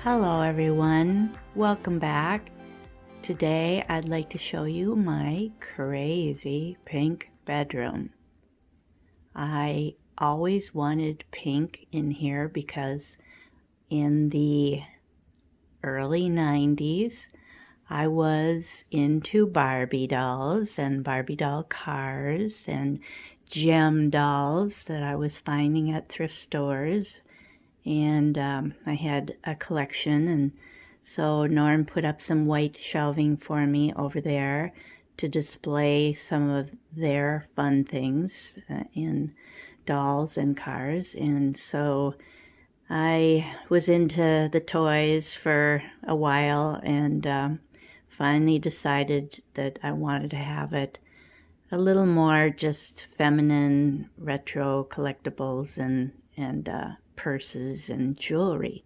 Hello everyone, welcome back. Today I'd like to show you my crazy pink bedroom. I always wanted pink in here because in the early 90s I was into Barbie dolls and Barbie doll cars and gem dolls that I was finding at thrift stores. And I had a collection, and so Norm put up some white shelving for me over there to display some of their fun things in dolls and cars. And so I was into the toys for a while and finally decided that I wanted to have it a little more just feminine, retro collectibles and purses and jewelry.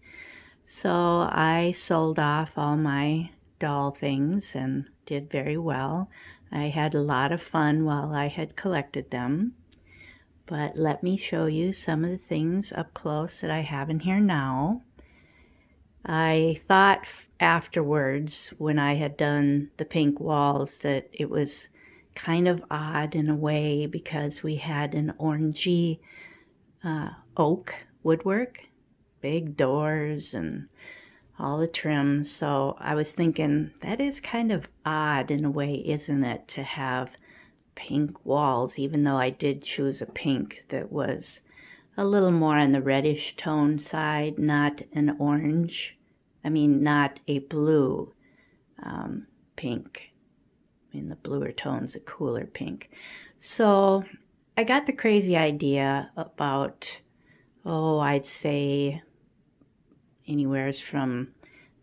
So I sold off all my doll things and did very well. I had a lot of fun while I had collected them. But let me show you some of the things up close that I have in here now. I thought afterwards, when I had done the pink walls, that it was kind of odd in a way because we had an orangey oak woodwork, big doors and all the trims. So I was thinking that is kind of odd in a way, isn't it, to have pink walls, even though I did choose a pink that was a little more on the reddish tone side, not an orange. Not a blue pink. The bluer tone's a cooler pink. So I got the crazy idea about, I'd say anywhere from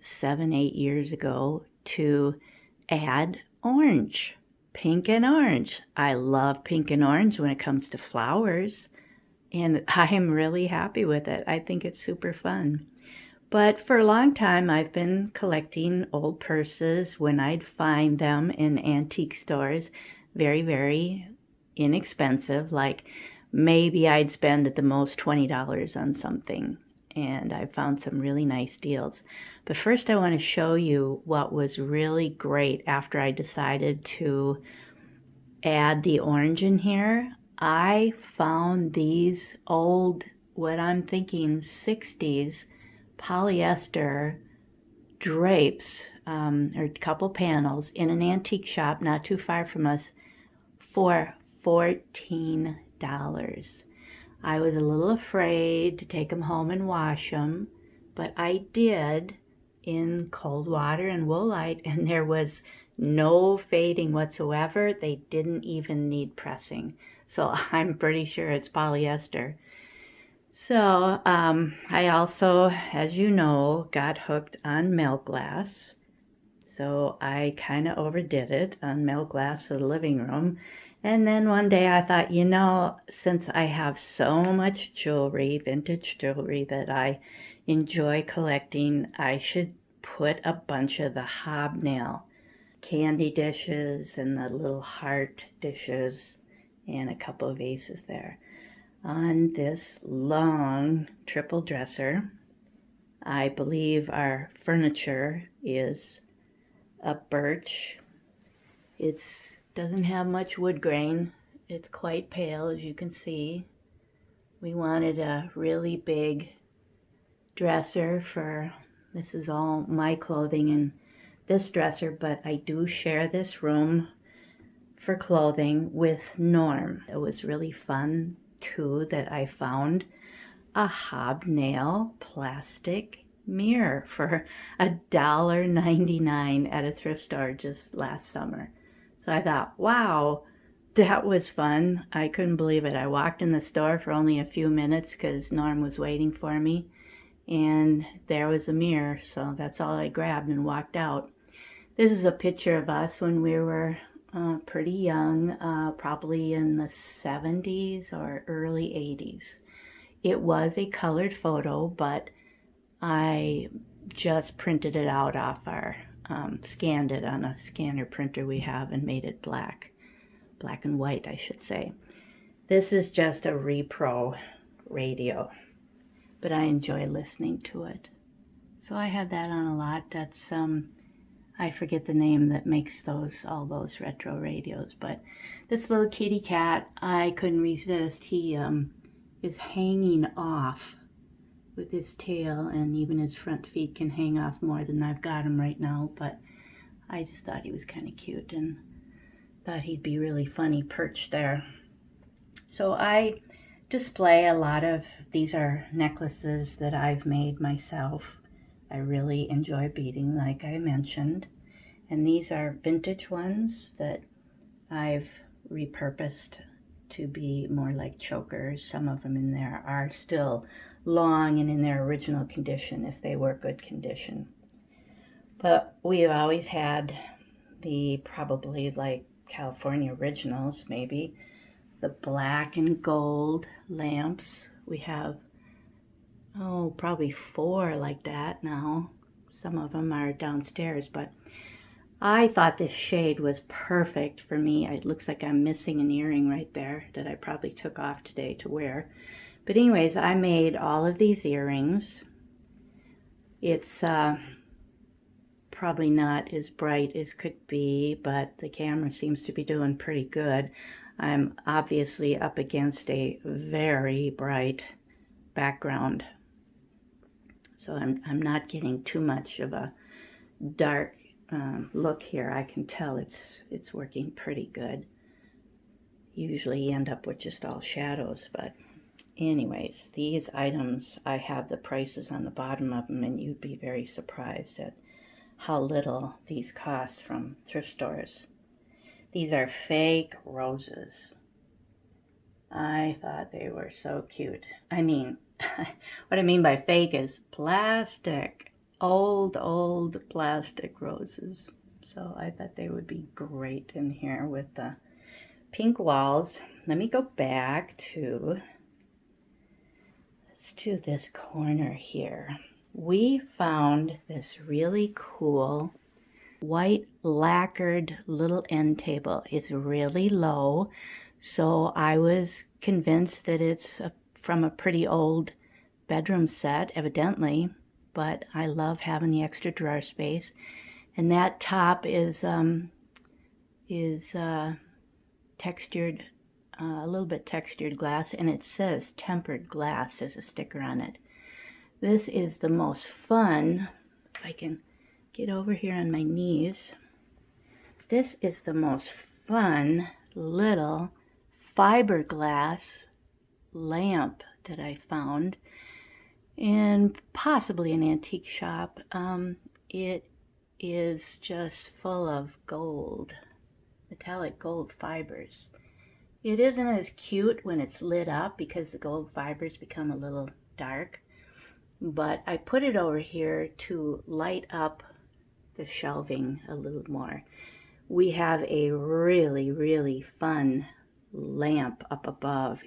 7-8 years ago to add orange, pink and orange. I love pink and orange when it comes to flowers, and I'm really happy with it. I think it's super fun. But for a long time, I've been collecting old purses when I'd find them in antique stores, very, very inexpensive. Like maybe I'd spend at the most $20 on something, and I found some really nice deals. But first, I want to show you what was really great after I decided to add the orange in here. I found these old, what I'm thinking, 60s polyester drapes or a couple panels in an antique shop not too far from us for $14. I was a little afraid to take them home and wash them, but I did in cold water and woolite, and there was no fading whatsoever. They didn't even need pressing. So I'm pretty sure it's polyester. So I also, as you know, got hooked on milk glass. So I kind of overdid it on milk glass for the living room. And then one day I thought, since I have so much jewelry, vintage jewelry that I enjoy collecting, I should put a bunch of the hobnail candy dishes and the little heart dishes and a couple of vases there on this long triple dresser. I believe our furniture is a birch. It doesn't have much wood grain. It's quite pale, as you can see. We wanted a really big dresser this is all my clothing in this dresser, but I do share this room for clothing with Norm. It was really fun too that I found a hobnail plastic mirror for $1.99 at a thrift store just last summer. So I thought, wow, that was fun. I couldn't believe it. I walked in the store for only a few minutes because Norm was waiting for me, and there was a mirror, so that's all I grabbed and walked out. This is a picture of us when we were pretty young, probably in the 70s or early 80s. It was a colored photo, but I just printed it out off scanned it on a scanner printer we have and made it black and white, I should say. This is just a repro radio, but I enjoy listening to it. So I had that on a lot. That's I forget the name that makes all those retro radios, but this little kitty cat, I couldn't resist. He is hanging off with his tail, and even his front feet can hang off more than I've got him right now, but I just thought he was kind of cute and thought he'd be really funny perched there. So I display a lot of, these are necklaces that I've made myself. I really enjoy beading, like I mentioned. And these are vintage ones that I've repurposed to be more like chokers. Some of them in there are still long and in their original condition if they were good condition. But we have always had the probably like California originals, maybe, the black and gold lamps. We have, oh, probably 4 like that now. Some of them are downstairs, but I thought this shade was perfect for me. It looks like I'm missing an earring right there that I probably took off today to wear. But anyways, I made all of these earrings. It's probably not as bright as could be, but the camera seems to be doing pretty good. I'm obviously up against a very bright background, so I'm not getting too much of a dark look here. I can tell it's working pretty good. Usually you end up with just all shadows, but anyways, these items, I have the prices on the bottom of them, and you'd be very surprised at how little these cost from thrift stores. These are fake roses. I thought they were so cute. I mean, what I mean by fake is plastic. Old plastic roses. So I thought they would be great in here with the pink walls. Let me go back to, let's do this corner here. We found this really cool white lacquered little end table. It's really low, so I was convinced that it's from a pretty old bedroom set, evidently, but I love having the extra drawer space. And that top is textured, a little bit textured glass, and it says tempered glass. There's a sticker on it. This is the most fun, if I can get over here on my knees. This is the most fun little fiberglass lamp that I found in possibly an antique shop. It is just full of gold, metallic gold fibers. It isn't as cute when it's lit up because the gold fibers become a little dark, but I put it over here to light up the shelving a little more. We have a really fun lamp up above.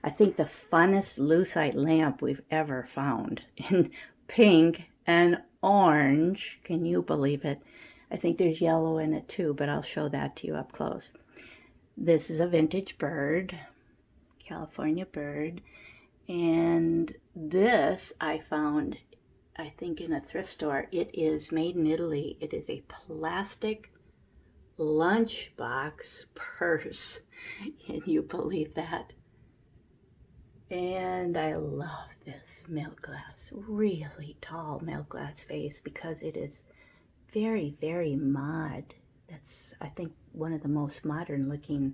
I think the funnest Lucite lamp we've ever found, in pink and orange. Can you believe it? I think there's yellow in it too, but I'll show that to you up close. This is a vintage bird, California bird, and this I found, I think, in a thrift store. It is made in Italy. It is a plastic lunchbox purse. Can you believe that? And I love this milk glass, really tall milk glass vase, because it is very mod. That's, I think, one of the most modern looking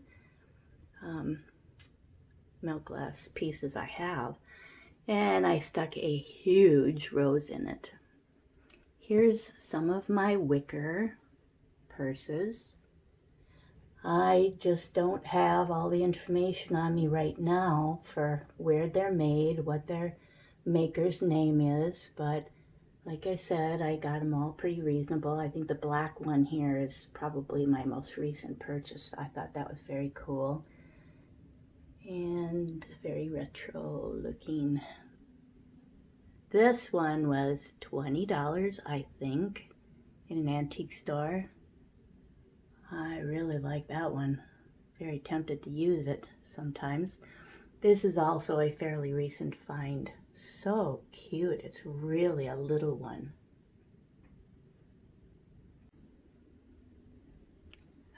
milk glass pieces I have. And I stuck a huge rose in it. Here's some of my wicker purses. I just don't have all the information on me right now for where they're made, what their maker's name is, but like I said, I got them all pretty reasonable. I think the black one here is probably my most recent purchase. I thought that was very cool and very retro looking. This one was $20, I think, in an antique store. I really like that one. Very tempted to use it sometimes. This is also a fairly recent find. So cute. It's really a little one.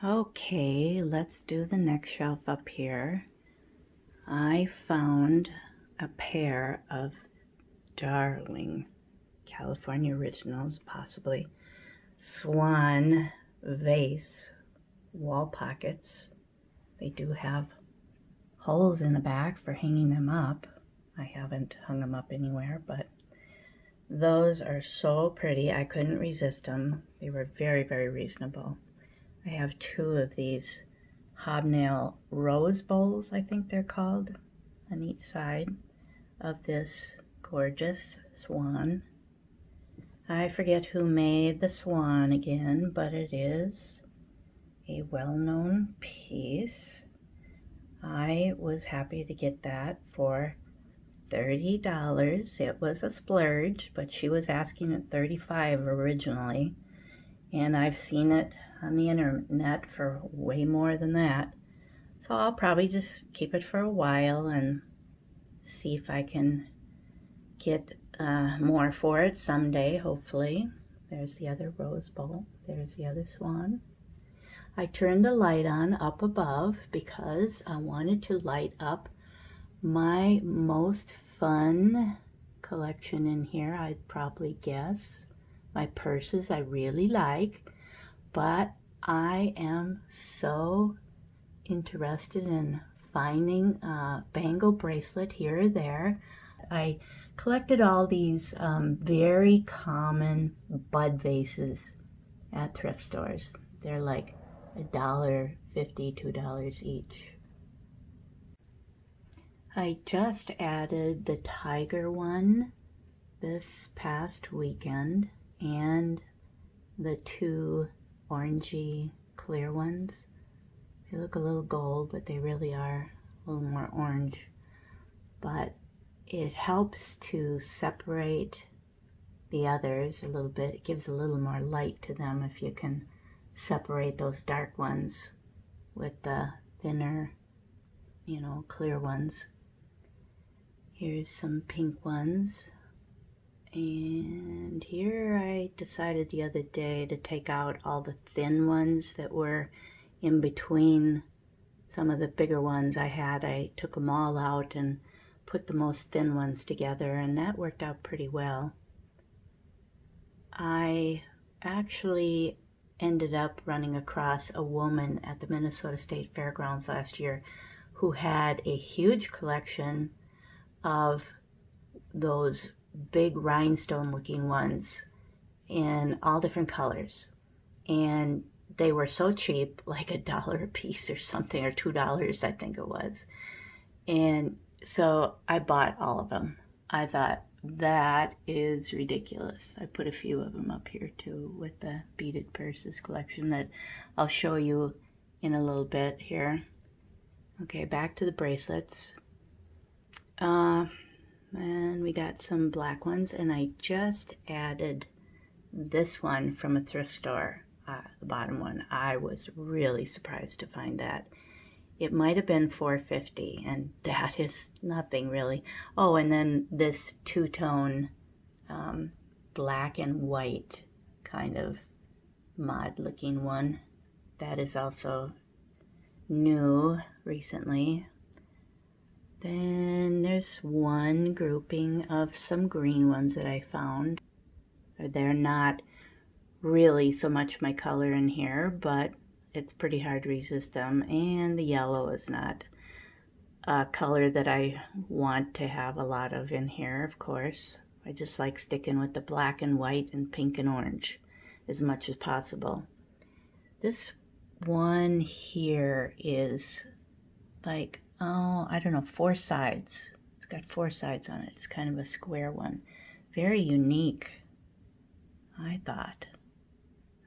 Okay, let's do the next shelf up here. I found a pair of darling California Originals, possibly swan vase wall pockets. They do have holes in the back for hanging them up. I haven't hung them up anywhere, but those are so pretty. I couldn't resist them. They were very, very reasonable. I have two of these hobnail rose bowls, I think they're called, on each side of this gorgeous swan. I forget who made the swan again, but it is a well-known piece. I was happy to get that for $30. It was a splurge, but she was asking at $35 originally, and I've seen it on the internet for way more than that. So I'll probably just keep it for a while and see if I can get more for it someday, hopefully. There's the other rose bowl. There's the other swan. I turned the light on up above because I wanted to light up my most fun collection in here, I'd probably guess. My purses I really like, but I am so interested in finding a bangle bracelet here or there. I collected all these very common bud vases at thrift stores. They're like $1.50, $2 each. I just added the tiger one this past weekend and the two orangey clear ones. They look a little gold, but they really are a little more orange. But it helps to separate the others a little bit. It gives a little more light to them if you can separate those dark ones with the thinner, clear ones. Here's some pink ones. And here I decided the other day to take out all the thin ones that were in between some of the bigger ones I had. I took them all out and put the most thin ones together, and that worked out pretty well. I actually ended up running across a woman at the Minnesota State Fairgrounds last year who had a huge collection of those big rhinestone looking ones in all different colors, and they were so cheap, like $1 a piece or something, or $2 I think it was. And so I bought all of them. I thought, that is ridiculous. I put a few of them up here too with the beaded purses collection that I'll show you in a little bit here. Okay, back to the bracelets. And we got some black ones, and I just added this one from a thrift store, the bottom one. I was really surprised to find that. It might have been $4.50, and that is nothing really. Oh, and then this two-tone black and white kind of mod-looking one. That is also new recently. Then there's one grouping of some green ones that I found. They're not really so much my color in here, but it's pretty hard to resist them. And the yellow is not a color that I want to have a lot of in here, of course. I just like sticking with the black and white and pink and orange as much as possible. This one here is like, oh, I don't know, 4 sides. It's got 4 sides on it. It's kind of a square one. Very unique, I thought.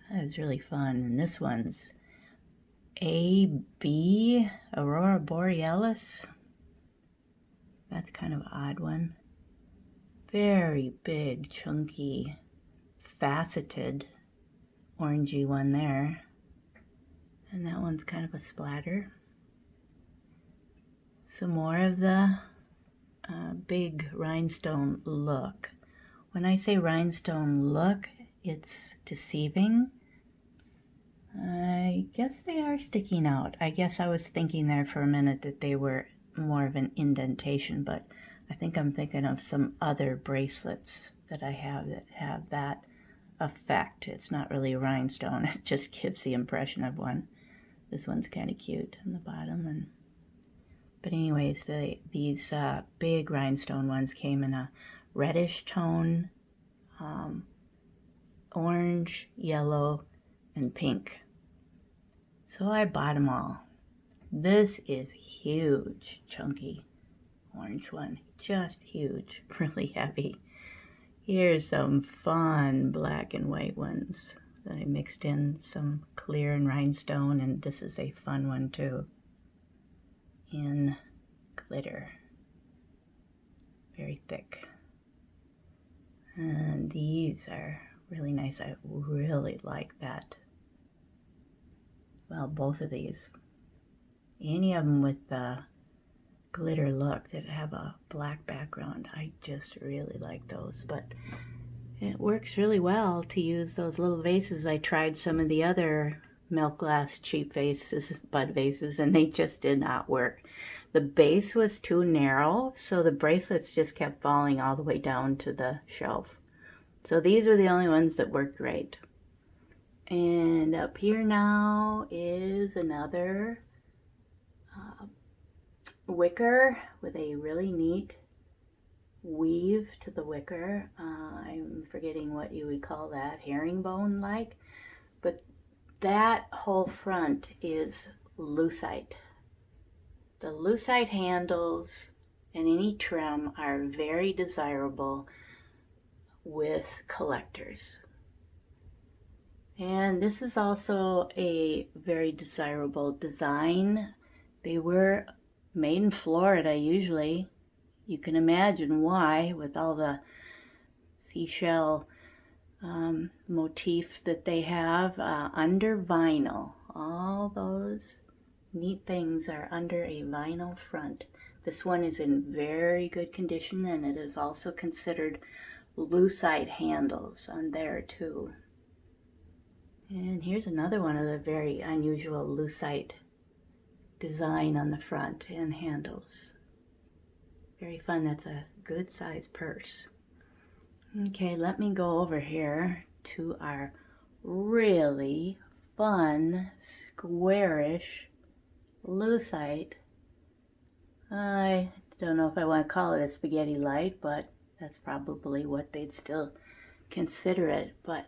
That was really fun. And this one's AB, Aurora Borealis. That's kind of an odd one. Very big, chunky, faceted, orangey one there. And that one's kind of a splatter. Some more of the big rhinestone look. When I say rhinestone look, it's deceiving. I guess they are sticking out. I guess I was thinking there for a minute that they were more of an indentation, but I think I'm thinking of some other bracelets that I have that have that effect. It's not really a rhinestone, it just gives the impression of one. This one's kind of cute on the bottom. But anyways, these big rhinestone ones came in a reddish tone, orange, yellow, and pink. So I bought them all. This is huge, chunky orange one. Just huge, really heavy. Here's some fun black and white ones that I mixed in some clear and rhinestone, and this is a fun one too, in glitter. Very thick. And these are really nice. I really like that. Well, both of these. Any of them with the glitter look that have a black background, I just really like those. But it works really well to use those little vases. I tried some of the other milk glass cheap vases, bud vases, and they just did not work. The base was too narrow, so the bracelets just kept falling all the way down to the shelf. So these were the only ones that worked great. And up here now is another wicker with a really neat weave to the wicker. I'm forgetting what you would call that, herringbone like, but that whole front is Lucite. The Lucite handles and any trim are very desirable with collectors. And this is also a very desirable design. They were made in Florida usually. You can imagine why, with all the seashell motif that they have under vinyl. All those neat things are under a vinyl front. This one is in very good condition, and it is also considered Lucite handles on there too. And here's another one of the very unusual Lucite design on the front and handles. Very fun. That's a good size purse. Okay, let me go over here to our really fun squarish Lucite. I don't know if I want to call it a spaghetti light, but that's probably what they'd still consider it. But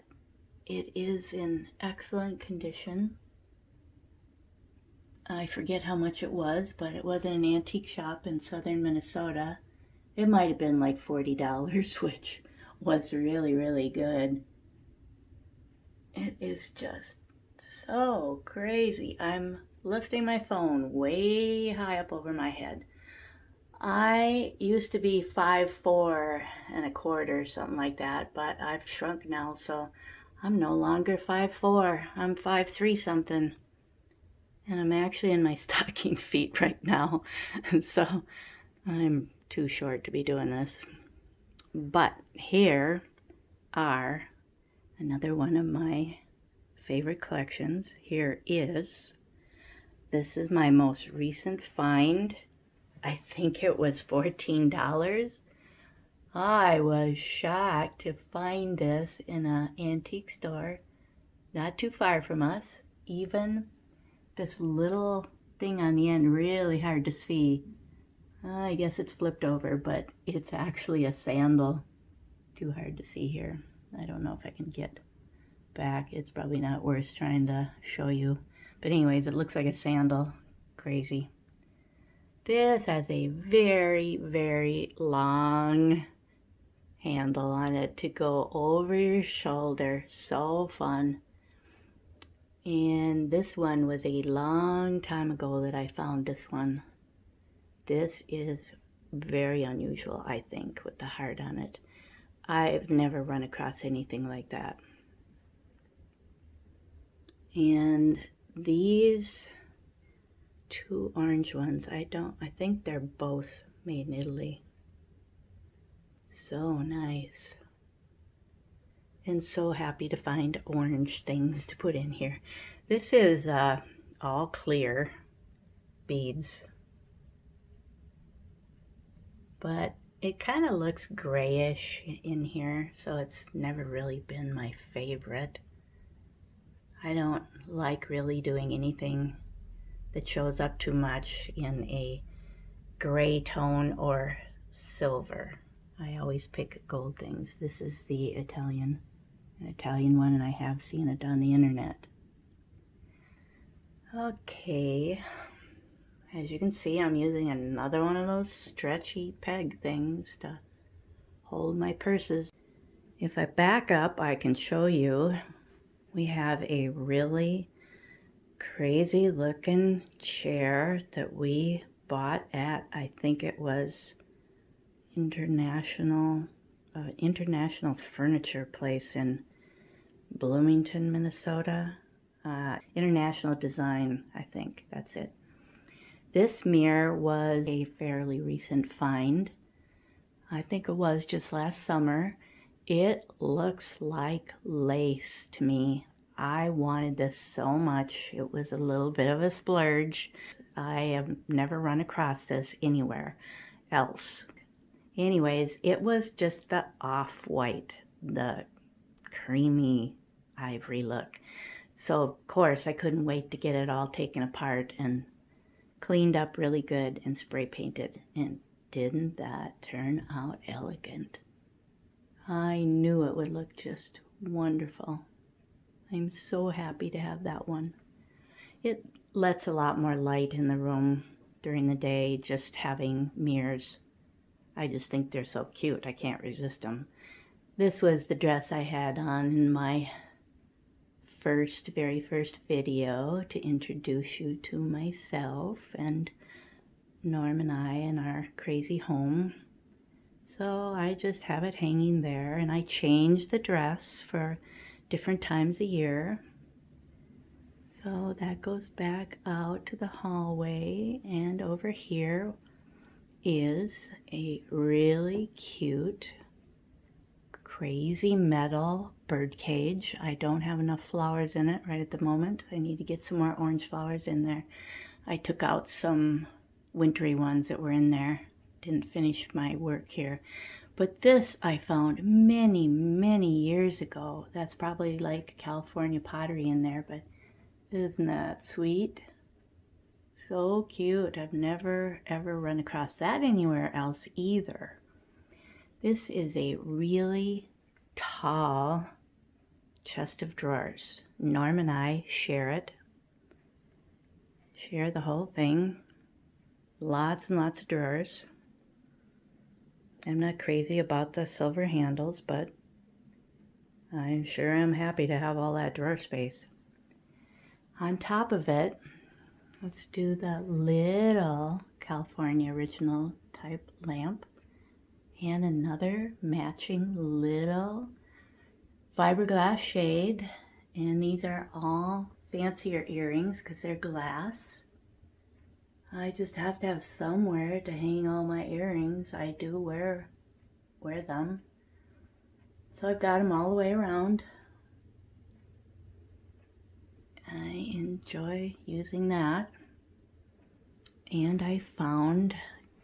it is in excellent condition. I forget how much it was, but it was in an antique shop in southern Minnesota. It might have been like $40, which was really, really good. It is just so crazy. I'm lifting my phone way high up over my head. I used to be 5'4", something like that, but I've shrunk now, so I'm no longer 5'4". I'm 5'3" something. And I'm actually in my stocking feet right now. So I'm too short to be doing this. But here are another one of my favorite collections. This is my most recent find. I think it was $14. I was shocked to find this in an antique store not too far from us. Even this little thing on the end, really hard to see. I guess it's flipped over, but it's actually a sandal. Too hard to see here. I don't know if I can get back. It's probably not worth trying to show you. But anyways, it looks like a sandal. Crazy. This has a very, very long handle on it to go over your shoulder. So fun. And this one was a long time ago that I found this one. This is very unusual, I think, with the heart on it. I've never run across anything like that. And these two orange ones, I think they're both made in Italy. So nice. and so happy to find orange things to put in here. This is all clear beads, but it kind of looks grayish in here, so it's never really been my favorite. I don't like really doing anything that shows up too much in a gray tone or silver. I always pick gold things. This is the an Italian one, and I have seen it on the internet. Okay, as you can see, I'm using another one of those stretchy peg things to hold my purses. If I back up, I can show you we have a really crazy looking chair that we bought at, I think it was international furniture place in Bloomington, Minnesota. International Design, I think that's it. This mirror was a fairly recent find. I think it was just last summer. It looks like lace to me. I wanted this so much. It was a little bit of a splurge. I have never run across this anywhere else. Anyways, it was just the off-white, the creamy ivory look. So of course I couldn't wait to get it all taken apart and cleaned up really good and spray painted. And didn't that turn out elegant? I knew it would look just wonderful. I'm so happy to have that one. It lets a lot more light in the room during the day, just having mirrors. I just think they're so cute. I can't resist them. This was the dress I had on in my very first video to introduce you to myself and Norm and I in our crazy home. So I just have it hanging there, and I change the dress for different times a year. So that goes back out to the hallway, and over here is a really cute crazy metal bird cage. I don't have enough flowers in it right at the moment. I need to get some more orange flowers in there. I took out some wintry ones that were in there. Didn't finish my work here. But this I found many, many years ago. That's probably like California pottery in there, but isn't that sweet? So cute. I've never ever run across that anywhere else either. This is a really tall chest of drawers. Norm and I share it. Share the whole thing. Lots and lots of drawers. I'm not crazy about the silver handles, but I'm sure I'm happy to have all that drawer space. On top of it, let's do the little California original type lamp. And another matching little fiberglass shade. And these are all fancier earrings because they're glass. I just have to have somewhere to hang all my earrings. I do wear them. So I've got them all the way around. I enjoy using that. And I found,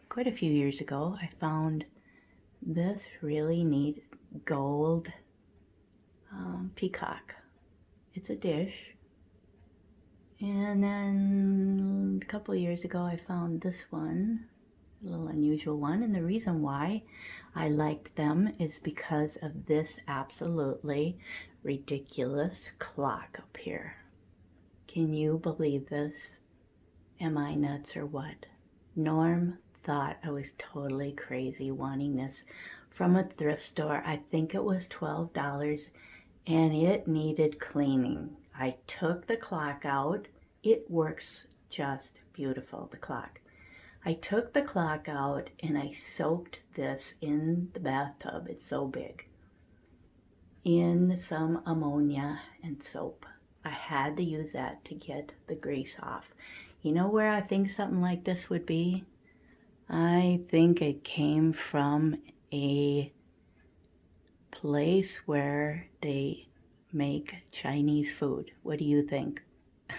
quite a few years ago, I found this really neat gold peacock. It's a dish. And then a couple of years ago I found this one, a little unusual one, and the reason why I liked them is because of this absolutely ridiculous clock up here. Can you believe this? Am I nuts or what? Norm thought I was totally crazy wanting this from a thrift store. I think it was $12, and it needed cleaning. I took the clock out. It works just beautiful, the clock. I took the clock out and I soaked this in the bathtub, it's so big, in some ammonia and soap. I had to use that to get the grease off. You know where I think something like this would be? I think it came from a place where they make Chinese food. What do you think?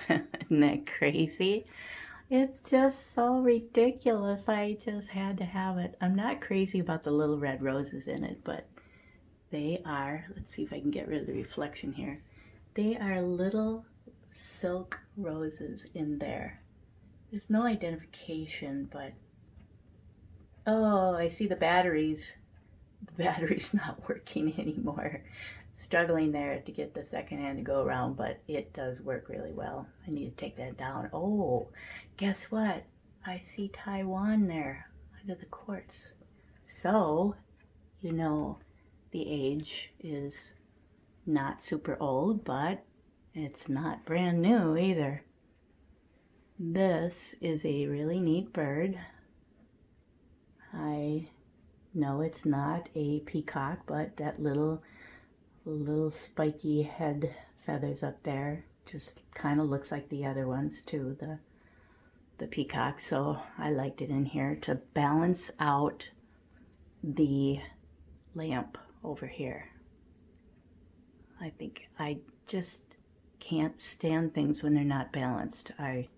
Isn't that crazy? It's just so ridiculous. I just had to have it. I'm not crazy about the little red roses in it, but they are, let's see if I can get rid of the reflection here. They are little silk roses in there. There's no identification, but oh, I see the batteries. The battery's not working anymore. Struggling there to get the second hand to go around, but it does work really well. I need to take that down. Oh, guess what? I see Taiwan there under the quartz. So, you know, the age is not super old, but it's not brand new either. This is a really neat bird. I know it's not a peacock, but that little spiky head feathers up there just kind of looks like the other ones too, the peacock. So I liked it in here to balance out the lamp over here. I think I just can't stand things when they're not balanced. I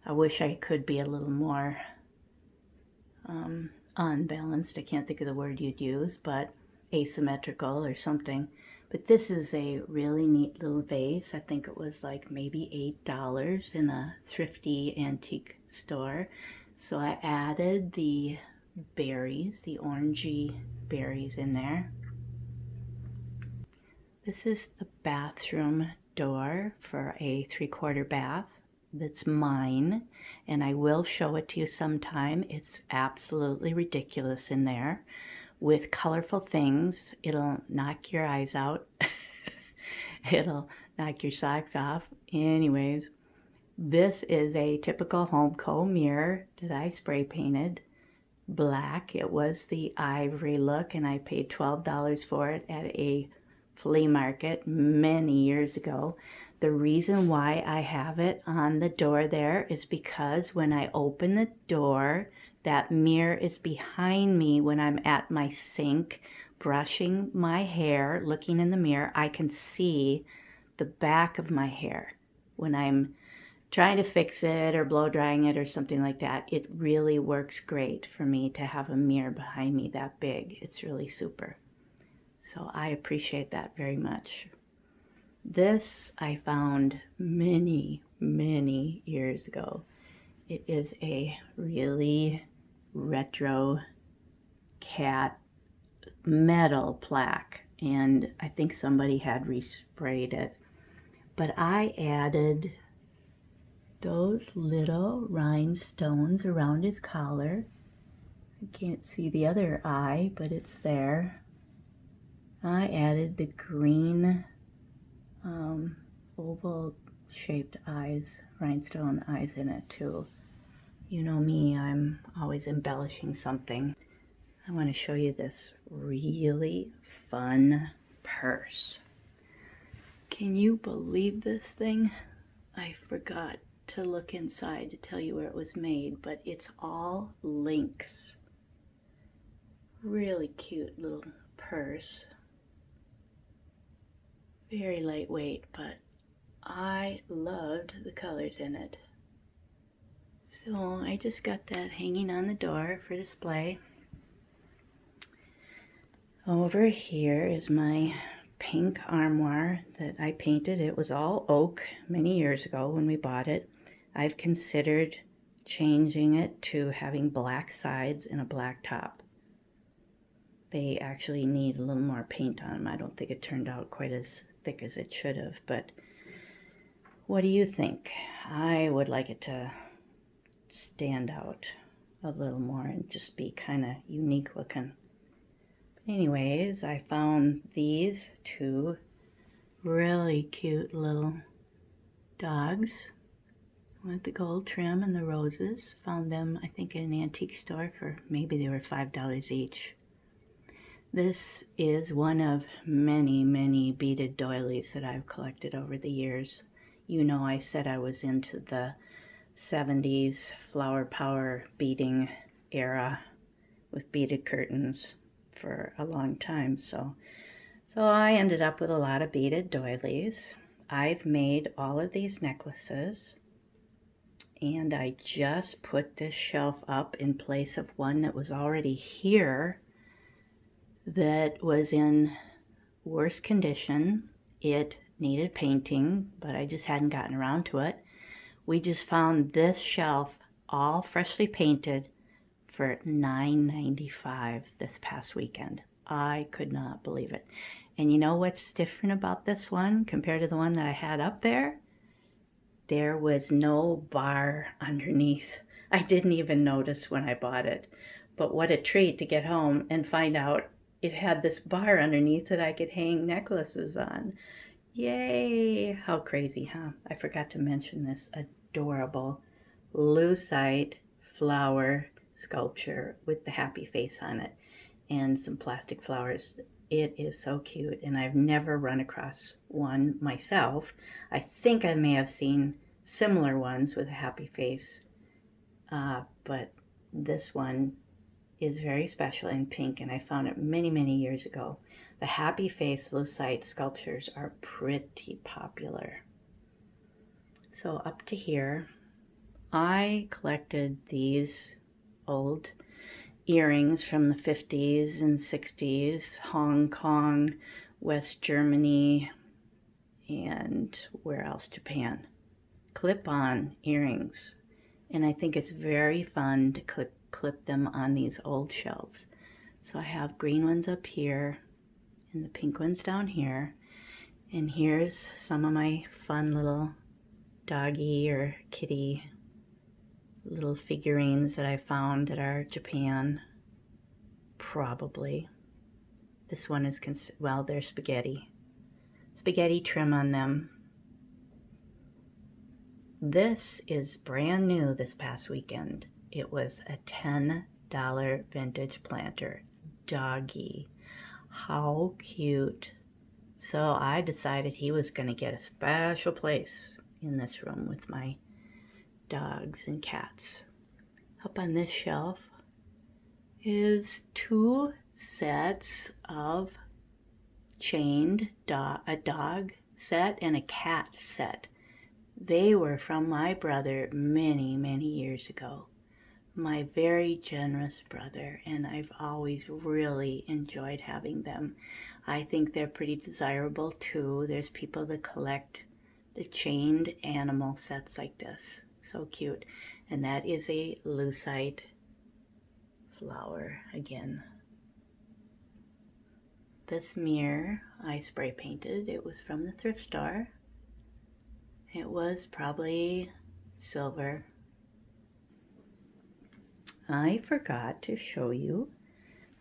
wish I could be a little more unbalanced. I can't think of the word you'd use, but asymmetrical or something. But this is a really neat little vase. I think it was like maybe $8 in a thrifty antique store. So I added the berries, the orangey berries in there. This is the bathroom door for a 3/4 bath. That's mine, and I will show it to you sometime. It's absolutely ridiculous in there with colorful things. It'll knock your eyes out. It'll knock your socks off. Anyways, this is a typical Homeco mirror that I spray painted black. It was the ivory look, and I paid $12 for it at a flea market many years ago. The reason why I have it on the door there is because when I open the door, that mirror is behind me when I'm at my sink brushing my hair, looking in the mirror. I can see the back of my hair when I'm trying to fix it or blow drying it or something like that. It really works great for me to have a mirror behind me that big. It's really super. So I appreciate that very much. This I found many, many years ago. It is a really retro cat metal plaque, and I think somebody had resprayed it. But I added those little rhinestones around his collar. I can't see the other eye, but it's there. I added the green oval shaped eyes, rhinestone eyes in it too. You know me, I'm always embellishing something. I want to show you this really fun purse. Can you believe this thing? I forgot to look inside to tell you where it was made, but it's all links. Really cute little purse. Very lightweight, but I loved the colors in it. So I just got that hanging on the door for display. Over here is my pink armoire that I painted. It was all oak many years ago when we bought it. I've considered changing it to having black sides and a black top. They actually need a little more paint on them. I don't think it turned out quite as thick as it should have, but what do you think? I would like it to stand out a little more and just be kind of unique looking. Anyways, I found these two really cute little dogs with the gold trim and the roses. Found them, I think, in an antique store for maybe they were $5 each. This is one of many, many beaded doilies that I've collected over the years. You know, I said I was into the 70s flower power beading era with beaded curtains for a long time. So So I ended up with a lot of beaded doilies. I've made all of these necklaces, and I just put this shelf up in place of one that was already here that was in worse condition. It needed painting, but I just hadn't gotten around to it. We just found this shelf all freshly painted for $9.95 this past weekend. I could not believe it. And you know what's different about this one compared to the one that I had up there? There was no bar underneath. I didn't even notice when I bought it. But what a treat to get home and find out it had this bar underneath that I could hang necklaces on. Yay! How crazy, huh? I forgot to mention this adorable Lucite flower sculpture with the happy face on it and some plastic flowers. It is so cute, and I've never run across one myself. I think I may have seen similar ones with a happy face, but this one is very special in pink, and I found it many, many years ago. The happy face Lucite sculptures are pretty popular. So up to here, I collected these old earrings from the 50s and 60s, Hong Kong, West Germany, and where else? Japan. Clip-on earrings. And I think it's very fun to clip them on these old shelves. So I have green ones up here and the pink ones down here. And here's some of my fun little doggy or kitty little figurines that I found at our Japan, probably. This one is, well, they're spaghetti trim on them. This is brand new this past weekend. It was a $10 vintage planter, doggy. How cute. So I decided he was going to get a special place in this room with my dogs and cats. Up on this shelf is 2 sets of chained a dog set and a cat set. They were from my brother many, many years ago. My very generous brother, and I've always really enjoyed having them. I think they're pretty desirable too. There's people that collect the chained animal sets like this. So cute. And that is a Lucite flower again. This mirror I spray painted. It was from the thrift store. It was probably silver. I forgot to show you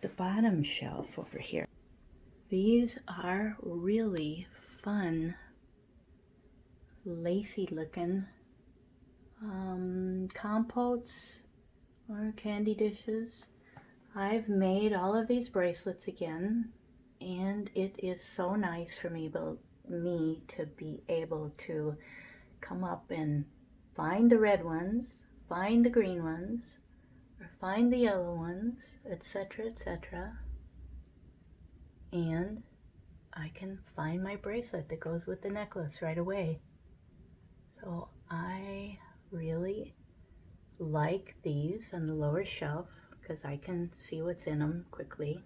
the bottom shelf over here. These are really fun, lacy looking compotes or candy dishes. I've made all of these bracelets again, and it is so nice for me to be able to come up and find the red ones, find the green ones, or find the yellow ones, etc., etc. And I can find my bracelet that goes with the necklace right away. So I really like these on the lower shelf because I can see what's in them quickly.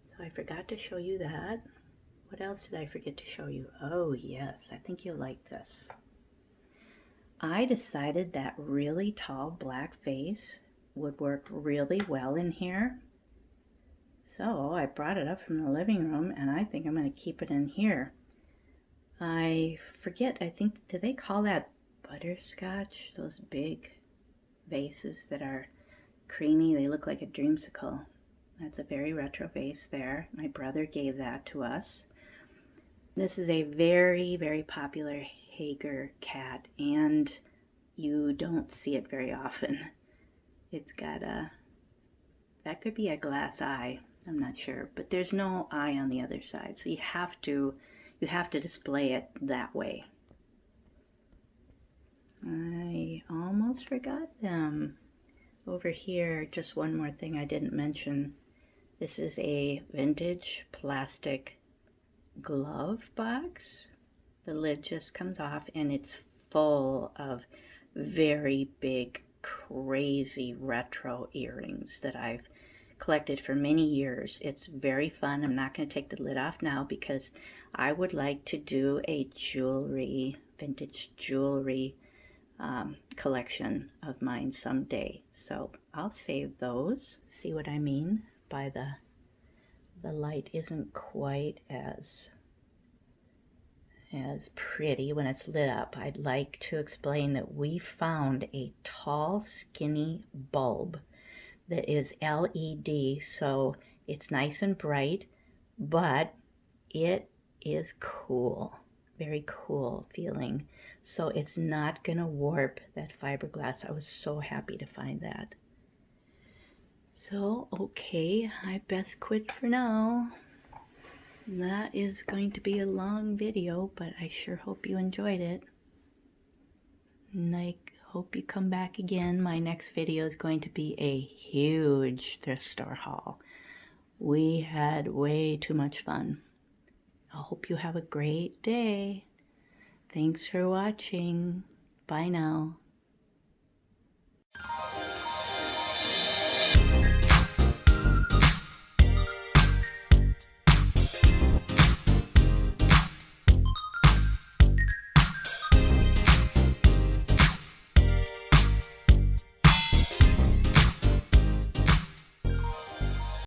So I forgot to show you that. What else did I forget to show you? Oh yes, I think you'll like this. I decided that really tall black vase would work really well in here. So I brought it up from the living room, and I think I'm going to keep it in here. I forget, I think, do they call that butterscotch? Those big vases that are creamy, they look like a dreamsicle. That's a very retro vase there. My brother gave that to us. This is a very, very popular Haeger cat, and you don't see it very often. It's got that could be a glass eye, I'm not sure, but there's no eye on the other side, so you have to display it that way. I almost forgot them. Over here, just one more thing I didn't mention. This is a vintage plastic glove box. The lid just comes off and it's full of very big, crazy retro earrings that I've collected for many years. It's very fun. I'm not going to take the lid off now because I would like to do a vintage jewelry collection of mine someday. So I'll save those. See what I mean by the light isn't quite as pretty when it's lit up. I'd like to explain that we found a tall, skinny bulb that is LED, so it's nice and bright, but it is cool, very cool feeling. So it's not gonna warp that fiberglass. I was so happy to find that. So, okay, I best quit for now. That is going to be a long video, but I sure hope you enjoyed it. And I hope you come back again. My next video is going to be a huge thrift store haul. We had way too much fun. I hope you have a great day. Thanks for watching. Bye now.